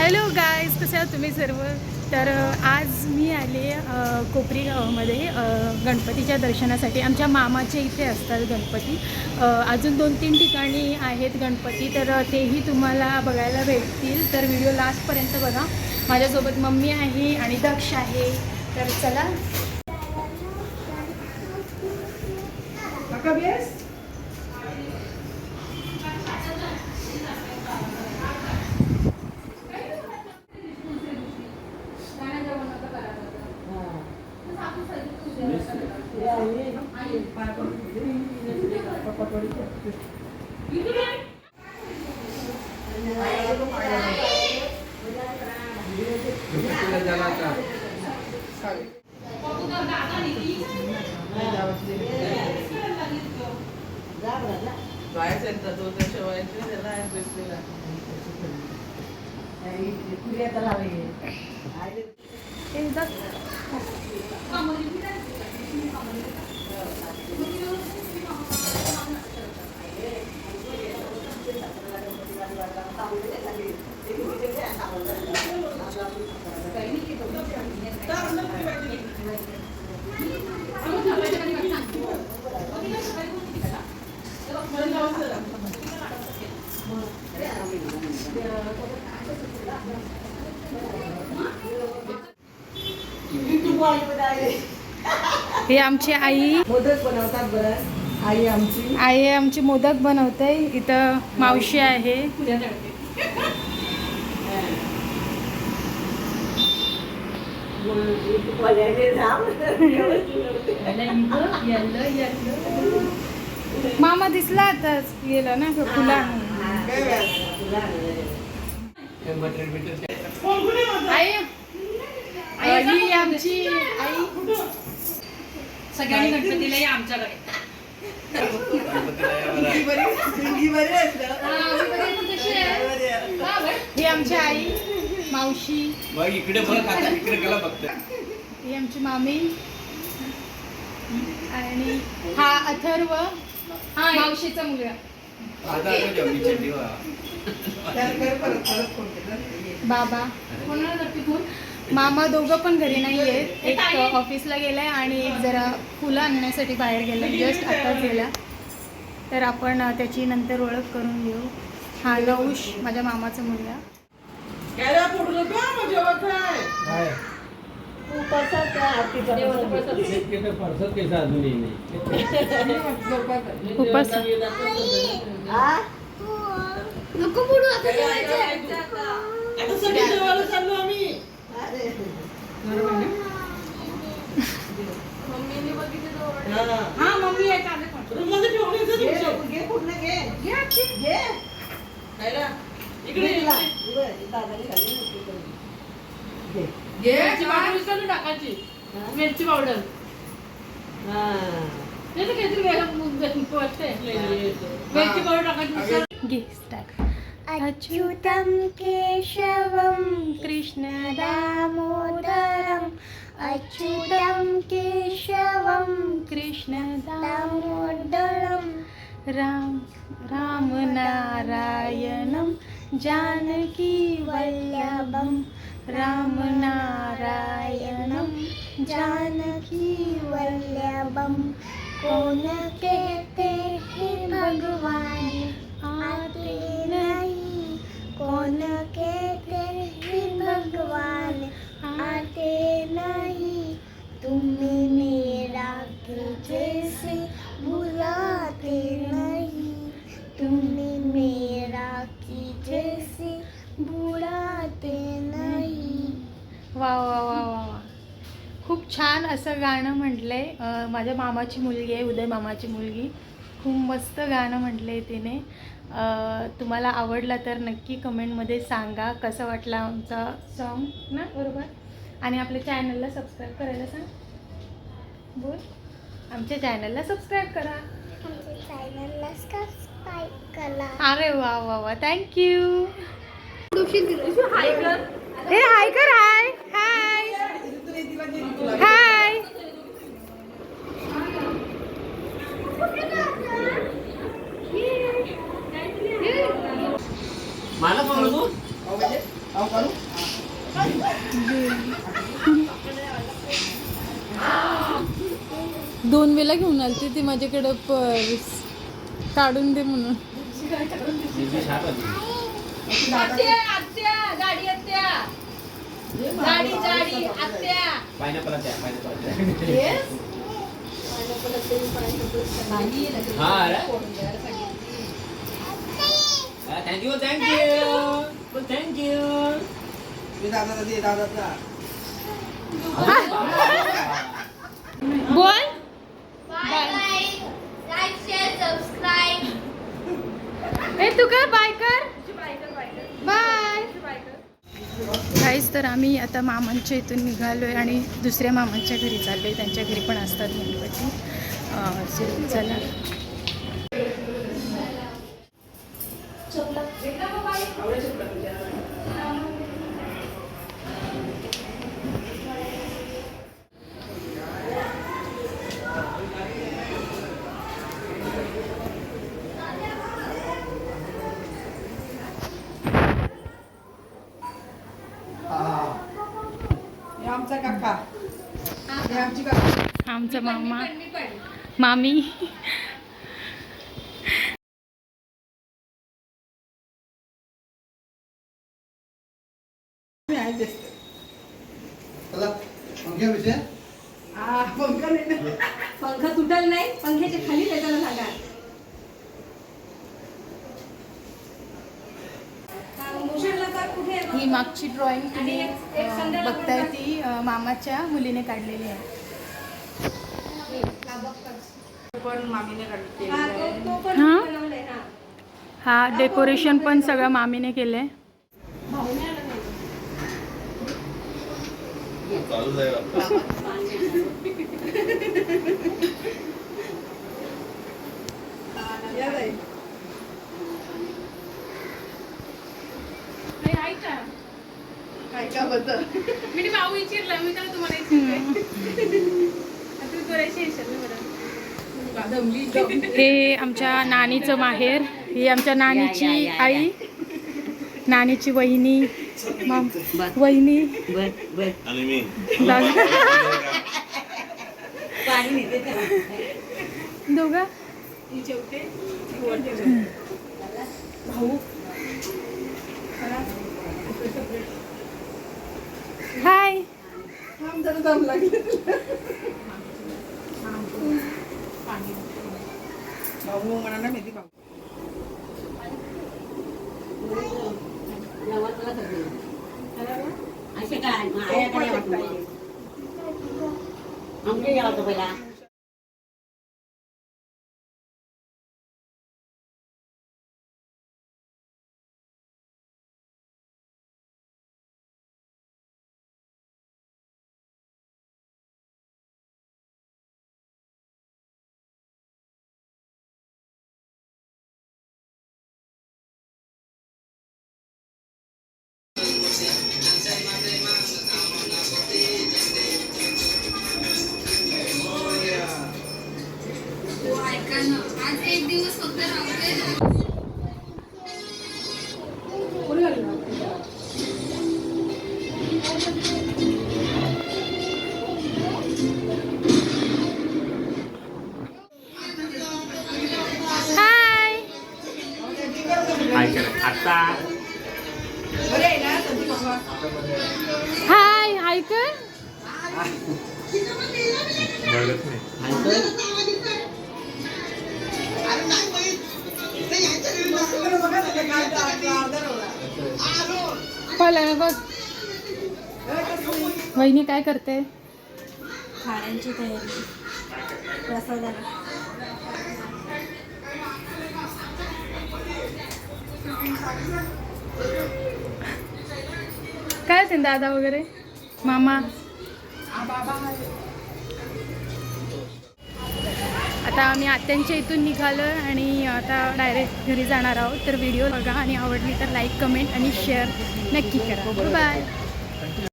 Hello guys, कसे आहात तुम्ही सर्व. तर आज मी आले कोपरी गावामध्ये गणपतीच्या दर्शनासाठी. आमच्या मामाच्या इथे असतात गणपती. अजून 2-3 ठिकाणी आहेत गणपती, तर तेही तुम्हाला बघायला भेटतील. तर व्हिडिओ लास्टपर्यंत बघा. माझ्यासोबत मम्मी आहे आणि दक्ष आहे. तर चला. हे आमची आई मोदक बनवतात. बरं आई आमची मोदक बनवते. इथं मावशी आहे. मामा दिसला आताच गेला ना फुला. आई आमची आई सगळ्यांनी गणपतीला या आमच्याकडे. ही आमची आई मावशी. इकडे इकडे गेला फक्त. ही आमची मामी आणि हा अथर्व मावशीचा मुलगा. बाबा मामा दोघं पण घरी नाही आहेत. एक ऑफिसला गेलाय आणि एक जरा फुलं आणण्यासाठी बाहेर गेला. जस्ट आताच गेला. तर आपण त्याची नंतर ओळख करून घेऊ. हा लवश माझ्या मामाचा मुलगा. खूपच मम्मी टाकायची मिरची पावडर. मिरची पावडर टाकायची. घे स्टार्ट. अच्युतं केशवं कृष्ण दामोदरं, अच्युतं केशवं कृष्ण दामोदरं, राम नारायणं जानकी वल्लभं, राम नारायणं जानकी वल्लभं. कौन कहते हैं भगवान आते नहीं, कौन कहते हैं भगवान आते नहीं, तुम्हें मेरा के जैसे बुलाते नहीं, तुम्हें मेरा की जैसे बुलाते नहीं. वा वा वा वा वा, खूप छान असं गाणं म्हटलंय. माझ्या मामाची मुलगी आहे, उदय मामाची मुलगी. खूप मस्त गाणं म्हटलं आहे तिने. तुम्हाला आवडला तर नक्की कमेंटमध्ये सांगा कसं वाटलं आमचा सॉन्ग ना. बरोबर. आणि आपल्या चॅनलला सबस्क्राईब करायला सांग. बोल. आमच्या चॅनलला सबस्क्राईब करा. अरे वा वा वा, थँक्यू. हे हाय कर. हाय हाय हाय. मला सांगू 2 वेळा घेऊन आलती ती माझ्याकडं काढून दे म्हणून. थँक्यू बोल ए तू काय बाय कर बाय काहीच. तर आम्ही आता मामांच्या इथून निघालोय आणि दुसऱ्या मामांच्या घरी चाललोय. त्यांच्या घरी पण असतात गणपती. चला आमचा काका हे आमची काका. आमचा मामा मामी. पंखा तुटल नाही, पंख्याच्या खाली त्याला लागा. ही मागची ड्रॉइंग तुम्ही बघताय ती मामाच्या मुलीने काढलेली आहे. पण मामीने काढते. हा डेकोरेशन पण सगळं मामीने केलंय. चालू आहे काय का बद्दल मी भाऊ विचारला मी त्याला तुम्हाला विचारलंय. तू करायची विचारलं बरं. हे आमच्या नानीचं माहेर. ही आमच्या नानीची आई, नानीची वहिनी, वहिनी आणि मी दोघं हाय. दम लागले. भाऊ म्हणा ना मेहंदी भाऊ. असे काय आयाकडे आमच्या यावं पहिला. आज एक दिवस फक्त राहू आता हाय हाय कर. वहिनी काय करते? खाण्याची तयारी प्रसादाला. काय असेल दादा वगैरे मामा? आता आम्ही आत्यांच्या इथून निघालो आणि आता डायरेक्ट घरी जाणार आहोत. तर व्हिडिओ बघा आणि आवडली तर लाईक, कमेंट आणि शेअर नक्की करा. बाय.